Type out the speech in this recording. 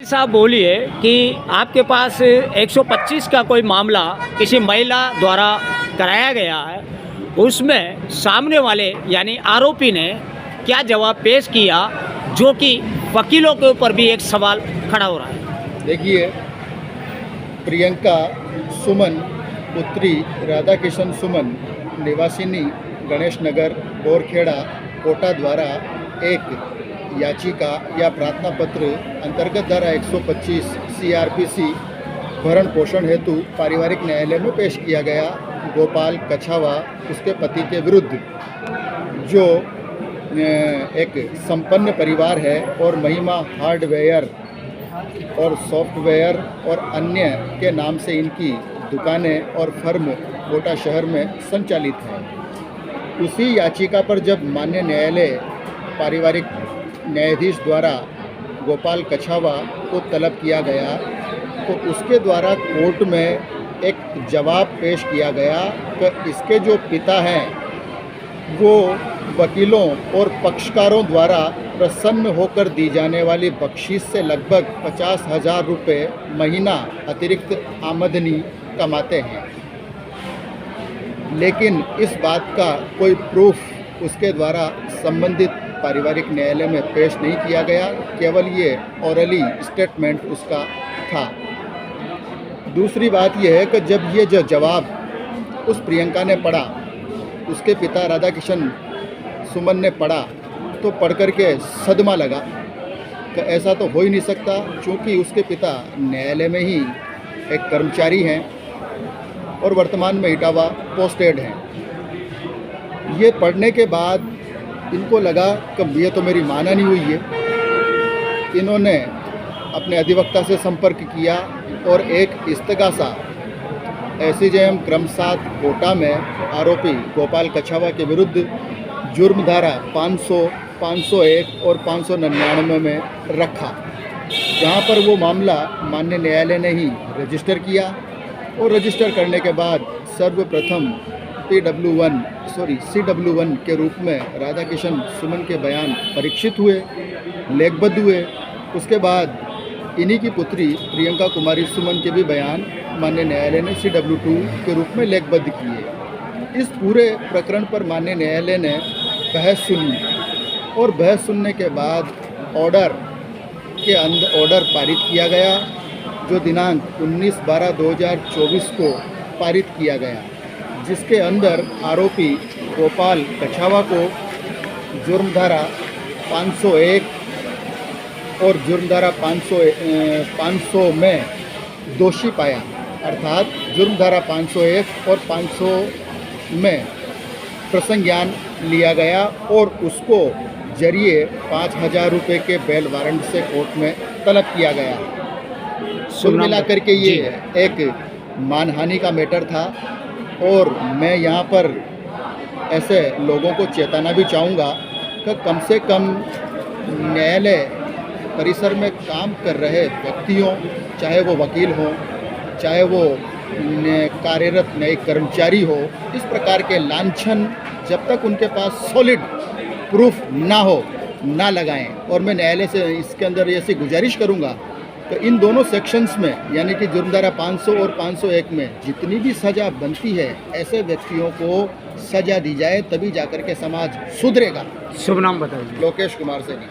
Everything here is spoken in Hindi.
साहब बोलिए कि आपके पास 125 का कोई मामला किसी महिला द्वारा कराया गया है, उसमें सामने वाले यानी आरोपी ने क्या जवाब पेश किया, जो कि वकीलों के ऊपर भी एक सवाल खड़ा हो रहा है। देखिए, प्रियंका सुमन पुत्री राधा किशन सुमन निवासिनी गणेश नगर बोरखेड़ा कोटा द्वारा एक याचिका या प्रार्थना पत्र अंतर्गत धारा 125 CRPC भरण पोषण हेतु पारिवारिक न्यायालय में पेश किया गया। गोपाल कछावा उसके पति के विरुद्ध, जो एक संपन्न परिवार है और महिमा हार्डवेयर और सॉफ्टवेयर और अन्य के नाम से इनकी दुकानें और फर्म कोटा शहर में संचालित हैं। उसी याचिका पर जब माननीय न्यायालय पारिवारिक न्यायाधीश द्वारा गोपाल कछावा को तलब किया गया, तो उसके द्वारा कोर्ट में एक जवाब पेश किया गया कि इसके जो पिता हैं वो वकीलों और पक्षकारों द्वारा प्रसन्न होकर दी जाने वाली बख्शीश से लगभग 50,000 रुपये महीना अतिरिक्त आमदनी कमाते हैं, लेकिन इस बात का कोई प्रूफ उसके द्वारा संबंधित पारिवारिक न्यायालय में पेश नहीं किया गया, केवल ये ऑरली स्टेटमेंट उसका था। दूसरी बात यह है कि जब ये जो जवाब उस प्रियंका ने पढ़ा, उसके पिता राधा किशन सुमन ने पढ़ा, तो पढ़ कर के सदमा लगा कि ऐसा तो हो ही नहीं सकता, क्योंकि उसके पिता न्यायालय में ही एक कर्मचारी हैं और वर्तमान में इटावा पोस्टेड हैं। ये पढ़ने के बाद इनको लगा कि ये तो मेरी माना नहीं हुई है। इन्होंने अपने अधिवक्ता से संपर्क किया और एक इस्तगासा SCJM क्रम 7 कोटा में आरोपी गोपाल कछावा के विरुद्ध जुर्म धारा 500, 501 और 599 में रखा, जहां पर वो मामला माननीय न्यायालय ने ही रजिस्टर किया और रजिस्टर करने के बाद सर्वप्रथम CW1 के रूप में राधा किशन सुमन के बयान परीक्षित हुए, लेखबद्ध हुए। उसके बाद इन्हीं की पुत्री प्रियंका कुमारी सुमन के भी बयान माननीय न्यायालय ने CW2 के रूप में लेखबद्ध किए। इस पूरे प्रकरण पर माननीय न्यायालय ने बहस सुनी और बहस सुनने के बाद ऑर्डर पारित किया गया, जो दिनांक 19/12/2024 को पारित किया गया, जिसके अंदर आरोपी गोपाल कछावा को जुर्म धारा 501 और जुर्म धारा 500 में दोषी पाया, अर्थात जुर्म धारा 501 और 500 में प्रसंज्ञान लिया गया और उसको जरिए 5,000 रुपये के बेल वारंट से कोर्ट में तलब किया गया। कुल मिलाकर के ये एक मानहानि का मैटर था और मैं यहाँ पर ऐसे लोगों को चेताना भी चाहूँगा कि कम से कम न्यायालय परिसर में काम कर रहे व्यक्तियों, चाहे वो वकील हों, चाहे वो कार्यरत न्यायिक कर्मचारी हो, इस प्रकार के लांछन जब तक उनके पास सॉलिड प्रूफ ना हो ना लगाएं। और मैं न्यायालय से इसके अंदर ऐसी गुजारिश करूँगा तो इन दोनों सेक्शंस में, यानी कि जुर्म धारा 500 और 501 में जितनी भी सज़ा बनती है, ऐसे व्यक्तियों को सज़ा दी जाए, तभी जाकर के समाज सुधरेगा। शुभ नाम बताइए। लोकेश कुमार सैनी।